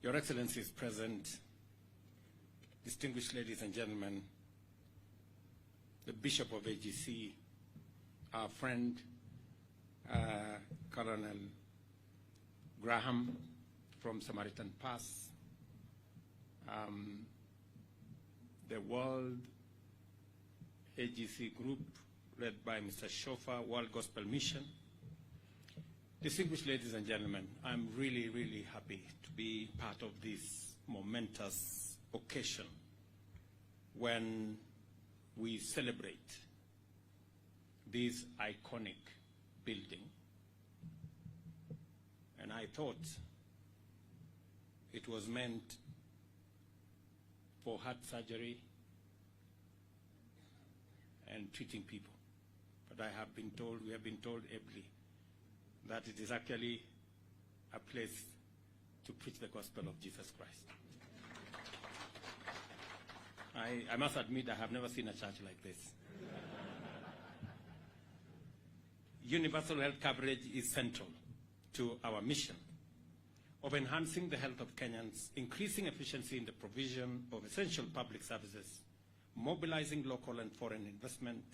Your Excellencies present, distinguished ladies and gentlemen, the Bishop of AGC, our friend, Colonel Graham from Samaritan Pass, the World AGC Group led by Mr. Shofa, World Gospel Mission. Distinguished ladies and gentlemen, I'm really, really happy to be part of this momentous occasion when we celebrate this iconic building. And I thought it was meant for heart surgery and treating people. But I have been told, we have been told ably, that it is actually a place to preach the gospel of Jesus Christ. I must admit I have never seen a church like this. Universal health coverage is central to our mission of enhancing the health of Kenyans, increasing efficiency in the provision of essential public services, mobilizing local and foreign investment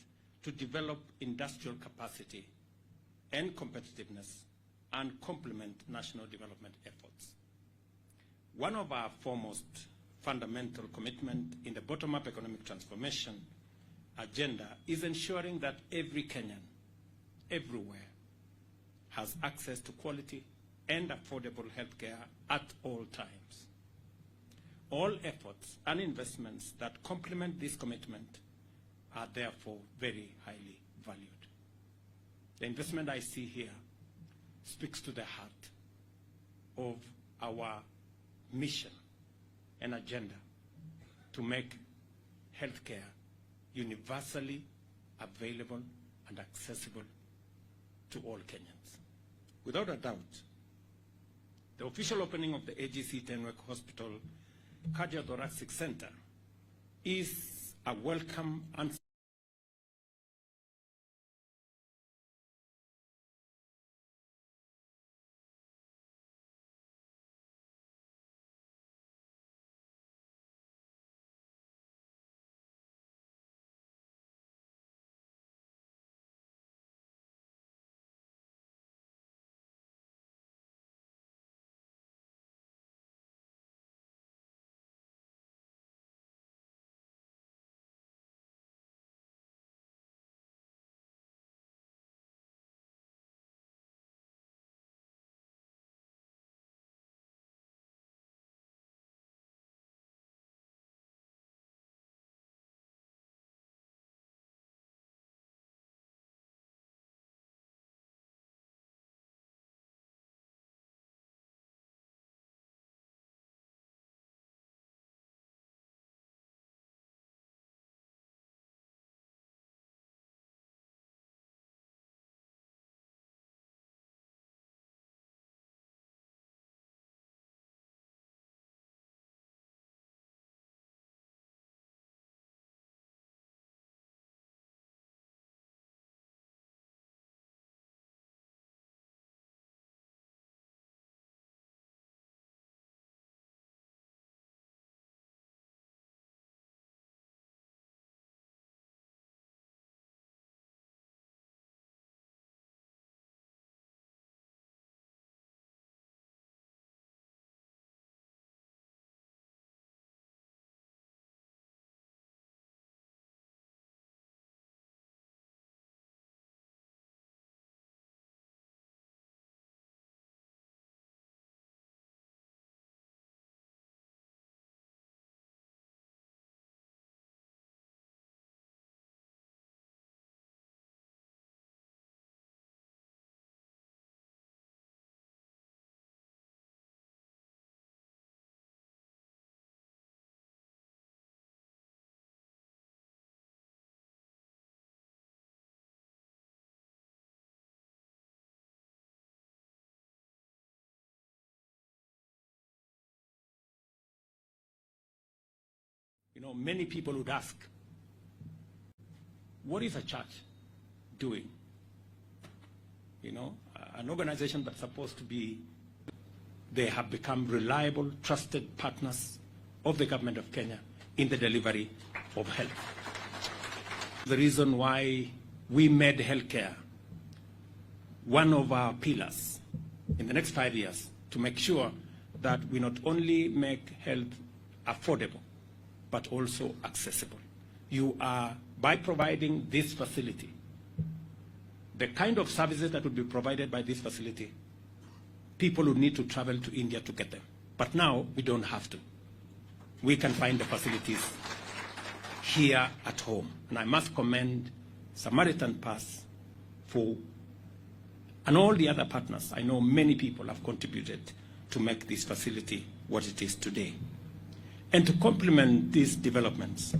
to develop industrial capacity and competitiveness and complement national development efforts. One of our foremost fundamental commitment in the bottom-up economic transformation agenda is ensuring that every Kenyan, everywhere, has access to quality and affordable health care at all times. All efforts and investments that complement this commitment are therefore very highly valued. The investment I see here speaks to the heart of our mission and agenda to make healthcare universally available and accessible to all Kenyans. Without a doubt, the official opening of the AGC Tenwek Hospital Cardiothoracic Center is a welcome and many people would ask, what is a church doing? An organization that's supposed to be they have become reliable, trusted partners of the government of Kenya in the delivery of health. The reason why we made healthcare one of our pillars in the next 5 years to make sure that we not only make health affordable, but also accessible. You are, by providing this facility, the kind of services that would be provided by this facility, people would need to travel to India to get them. But now we don't have to. We can find the facilities here at home. And I must commend Samaritan Pass and all the other partners. I know many people have contributed to make this facility what it is today. And to complement these developments,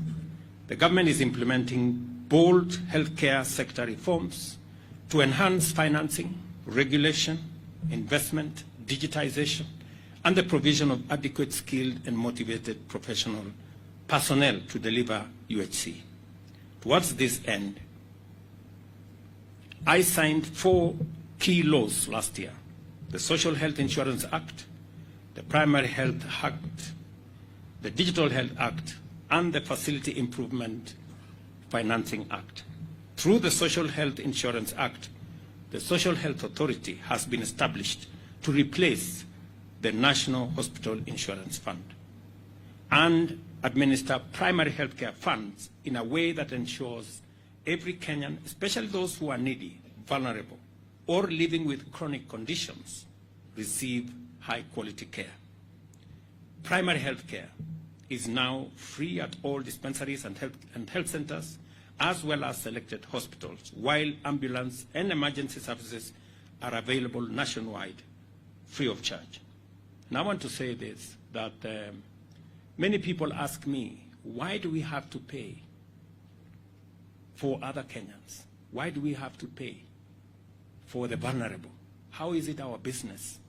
the government is implementing bold healthcare sector reforms to enhance financing, regulation, investment, digitization, and the provision of adequate skilled and motivated professional personnel to deliver UHC. Towards this end, I signed 4 key laws last year: the Social Health Insurance Act, the Primary Health Act, the Digital Health Act, and the Facility Improvement Financing Act. Through the Social Health Insurance Act, the Social Health Authority has been established to replace the National Hospital Insurance Fund and administer primary healthcare funds in a way that ensures every Kenyan, especially those who are needy, vulnerable, or living with chronic conditions, receive high-quality care. Primary health care is now free at all dispensaries and health centers, as well as selected hospitals, while ambulance and emergency services are available nationwide, free of charge. And I want to say this, that many people ask me, why do we have to pay for other Kenyans? Why do we have to pay for the vulnerable? How is it our business?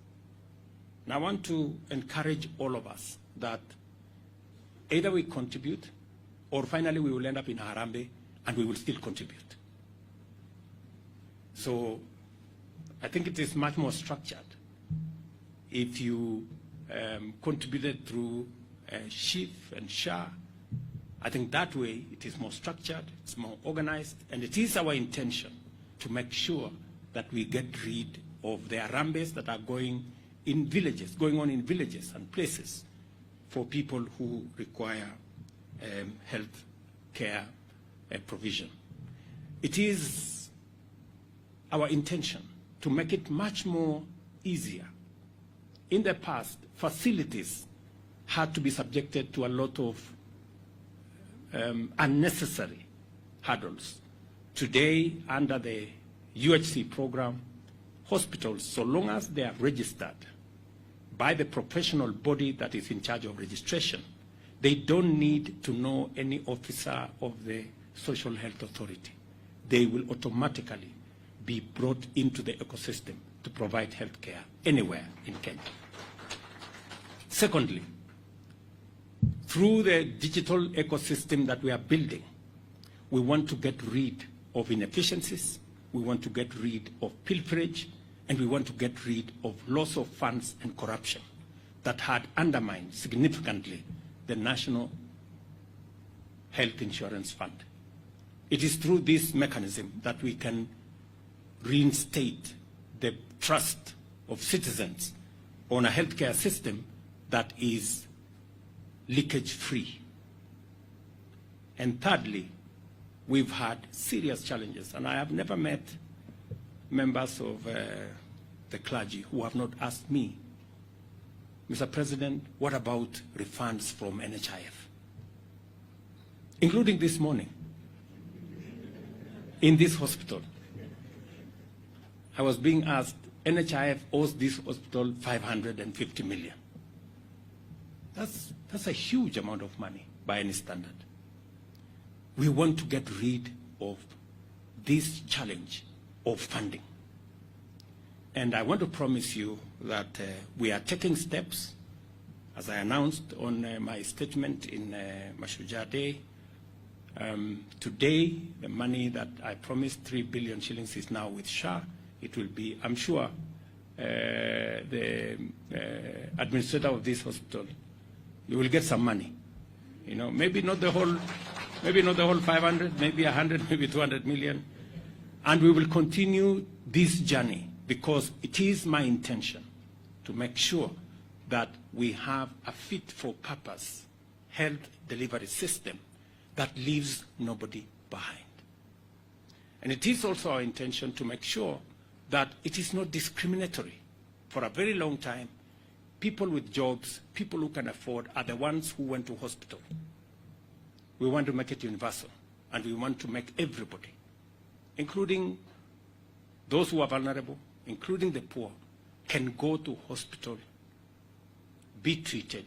And I want to encourage all of us that either we contribute or finally we will end up in Harambee and we will still contribute. So I think it is much more structured. If you contributed through SHIF and SHA, I think that way it is more structured, it's more organized, and it is our intention to make sure that we get rid of the Harambees that are going on in villages and places for people who require health care provision. It is our intention to make it much more easier. In the past, facilities had to be subjected to a lot of unnecessary hurdles. Today, under the UHC program, hospitals, so long as they are registered by the professional body that is in charge of registration, they don't need to know any officer of the Social Health Authority. They will automatically be brought into the ecosystem to provide health care anywhere in Kenya. Secondly, through the digital ecosystem that we are building, we want to get rid of inefficiencies, we want to get rid of pilferage, and we want to get rid of loss of funds and corruption that had undermined significantly the National Health Insurance Fund. It is through this mechanism that we can reinstate the trust of citizens on a healthcare system that is leakage-free. And thirdly, we've had serious challenges, and I have never met members of the clergy who have not asked me, Mr. President, what about refunds from NHIF? Including this morning, in this hospital, I was being asked, NHIF owes this hospital 550 million. That's a huge amount of money by any standard. We want to get rid of this challenge of funding. And I want to promise you that we are taking steps, as I announced on my statement in Mashujaa Day. Today, the money that I promised, 3 billion shillings, is now with SHA. It will be, I'm sure, the administrator of this hospital, you will get some money. You know, maybe not the whole 500, maybe 100, maybe 200 million. And we will continue this journey because it is my intention to make sure that we have a fit-for-purpose health delivery system that leaves nobody behind. And it is also our intention to make sure that it is not discriminatory. For a very long time, people with jobs, people who can afford, are the ones who went to hospital. We want to make it universal, and we want to make everybody, including those who are vulnerable, including the poor, can go to hospital, be treated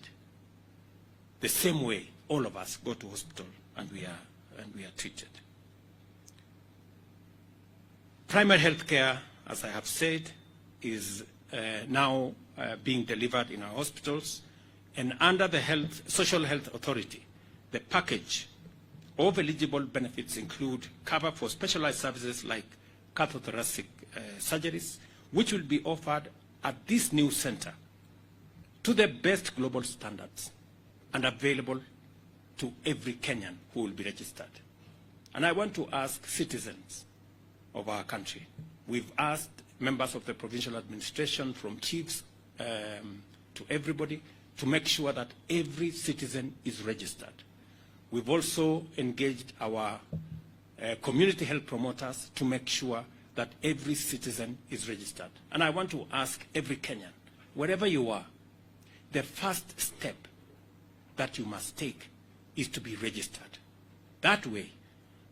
the same way all of us go to hospital and we are treated. Primary health care, as I have said, is now being delivered in our hospitals, and under the Social Health Authority, the package of eligible benefits include cover for specialized services like cardiothoracic surgeries, which will be offered at this new center to the best global standards and available to every Kenyan who will be registered. And I want to ask citizens of our country. We've asked members of the provincial administration, from chiefs to everybody, to make sure that every citizen is registered. We've also engaged our community health promoters to make sure that every citizen is registered. And I want to ask every Kenyan, wherever you are, the first step that you must take is to be registered. That way,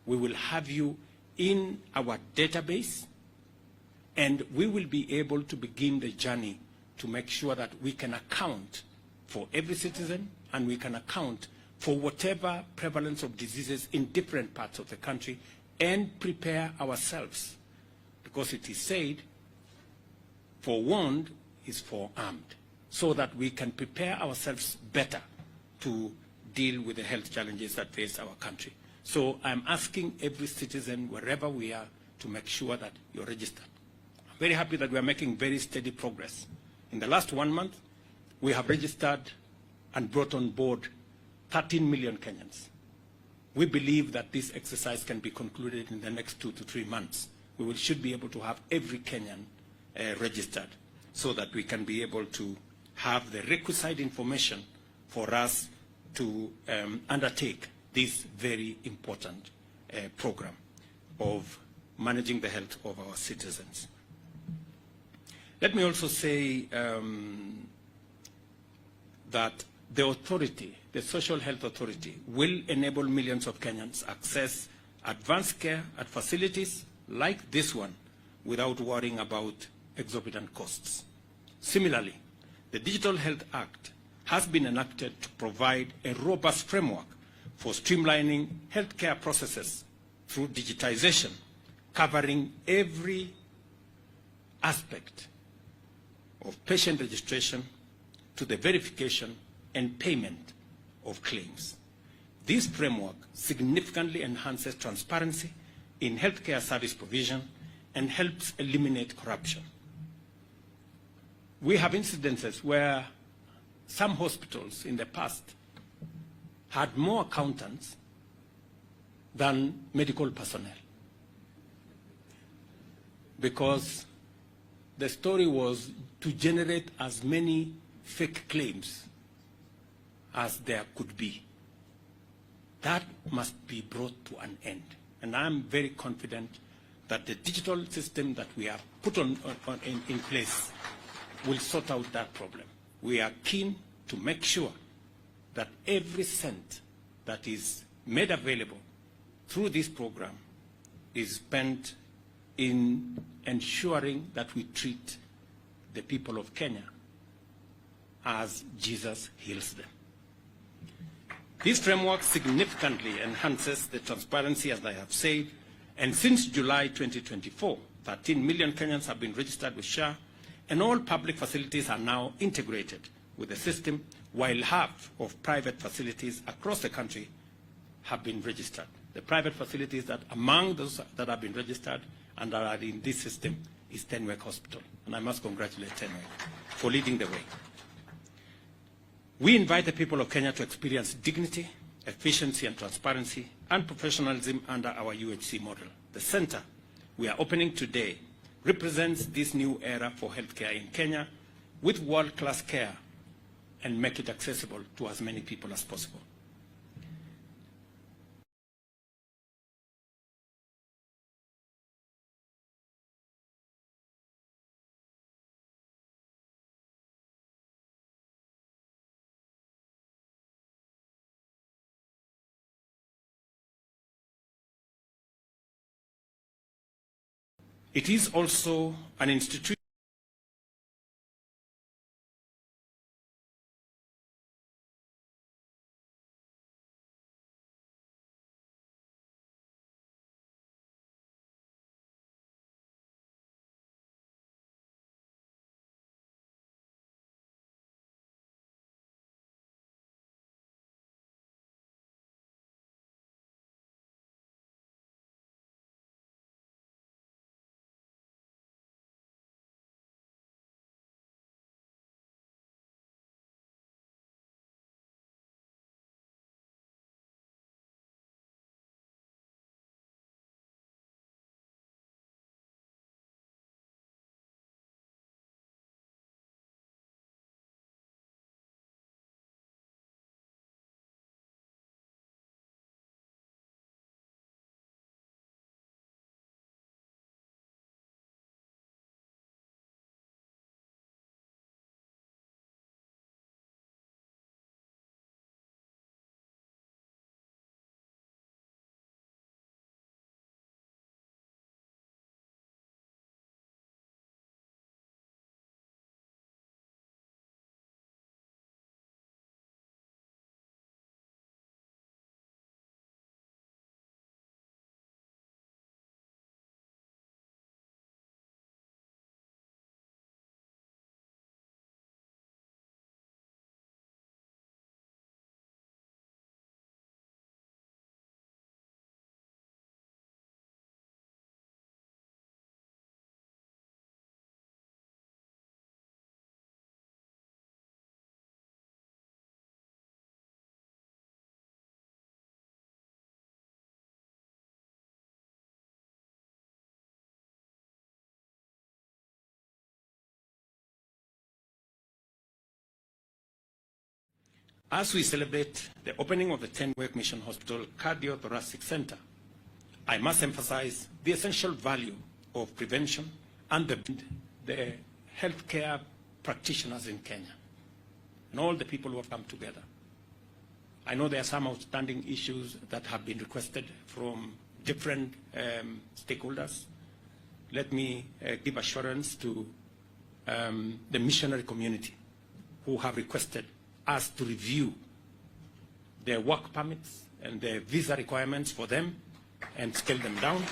we will have you in our database, and we will be able to begin the journey to make sure that we can account for every citizen, and we can account for whatever prevalence of diseases in different parts of the country, and prepare ourselves. Because it is said, forewarned is forearmed, so that we can prepare ourselves better to deal with the health challenges that face our country. So I'm asking every citizen, wherever we are, to make sure that you're registered. I'm very happy that we are making very steady progress. In the last 1 month, we have registered and brought on board 13 million Kenyans. We believe that this exercise can be concluded in the next 2 to 3 months. We should be able to have every Kenyan registered, so that we can be able to have the requisite information for us to undertake this very important program of managing the health of our citizens. Let me also say that the authority, the Social Health Authority, will enable millions of Kenyans access advanced care at facilities like this one without worrying about exorbitant costs. Similarly, the Digital Health Act has been enacted to provide a robust framework for streamlining healthcare processes through digitization, covering every aspect of patient registration to the verification and payment of claims. This framework significantly enhances transparency in healthcare service provision and helps eliminate corruption. We have incidences where some hospitals in the past had more accountants than medical personnel, because the story was to generate as many fake claims as there could be. That must be brought to an end. And I'm very confident that the digital system that we have put in place will sort out that problem. We are keen to make sure that every cent that is made available through this program is spent in ensuring that we treat the people of Kenya as Jesus heals them. This framework significantly enhances the transparency, as I have said, and since July 2024, 13 million Kenyans have been registered with SHA, and all public facilities are now integrated with the system, while half of private facilities across the country have been registered. The private facilities that among those that have been registered and are in this system is Tenwek Hospital, and I must congratulate Tenwek for leading the way. We invite the people of Kenya to experience dignity, efficiency and transparency, and professionalism under our UHC model. The center we are opening today represents this new era for healthcare in Kenya with world-class care and make it accessible to as many people as possible. It is also an institution as we celebrate the opening of the Tenwek Mission Hospital Cardiothoracic Center. I must emphasize the essential value of prevention and the healthcare practitioners in Kenya and all the people who have come together. I know there are some outstanding issues that have been requested from different stakeholders. Let me give assurance to the missionary community who have requested us to review their work permits and their visa requirements for them and scale them down.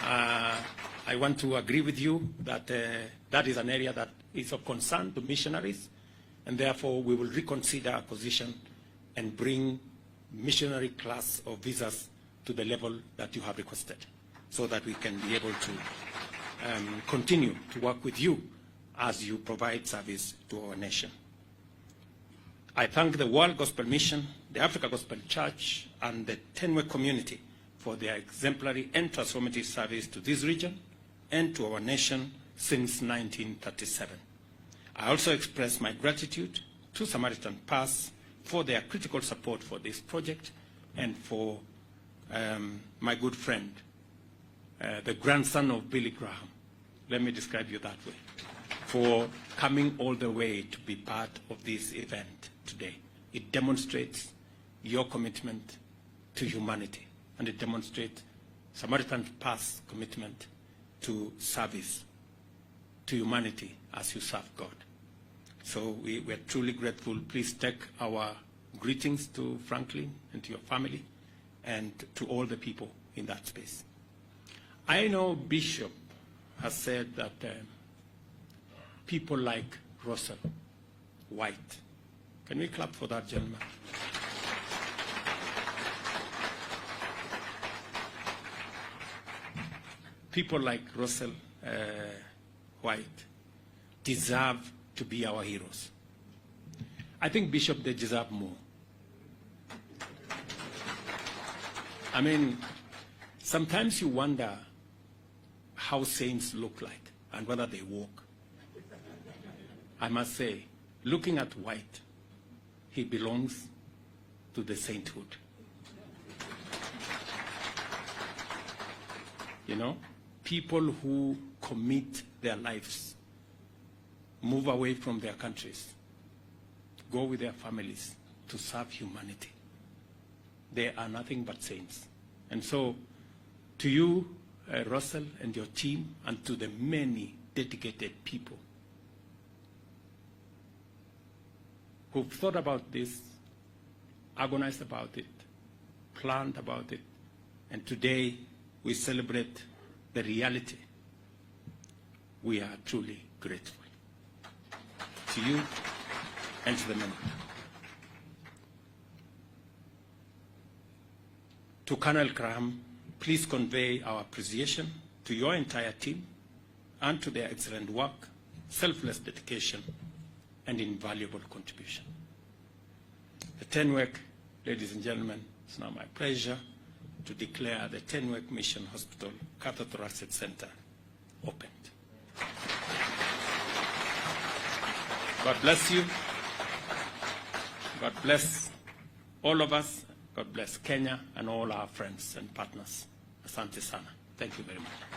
I want to agree with you that that is an area that is of concern to missionaries, and therefore we will reconsider our position and bring missionary class of visas to the level that you have requested, so that we can be able to continue to work with you as you provide service to our nation. I thank the World Gospel Mission, the Africa Gospel Church, and the Tenwek community for their exemplary and transformative service to this region and to our nation since 1937. I also express my gratitude to Samaritan Pass for their critical support for this project and for my good friend, the grandson of Billy Graham, let me describe you that way, for coming all the way to be part of this event today. It demonstrates your commitment to humanity, and it demonstrates Samaritan Pass commitment to service to humanity as you serve God. So we're truly grateful. Please take our greetings to Franklin and to your family and to all the people in that space. I know Bishop has said that people like Russell White. Can we clap for that gentleman? People like Russell White deserve to be our heroes. I think, Bishop, they deserve more. I mean, sometimes you wonder how saints look like and whether they walk. I must say, looking at White, he belongs to the sainthood. You know, people who commit their lives, move away from their countries, go with their families to serve humanity. They are nothing but saints. And so, to you, Russell, and your team, and to the many dedicated people who've thought about this, agonized about it, planned about it, and today we celebrate the reality. We are truly grateful to you and to the men. To Colonel Graham, please convey our appreciation to your entire team and to their excellent work, selfless dedication, and invaluable contribution. The Tenwek, ladies and gentlemen, it's now my pleasure to declare the Tenwek Mission Hospital Cardiothoracic Center opened. God bless you. God bless all of us. God bless Kenya and all our friends and partners. Asante sana. Thank you very much.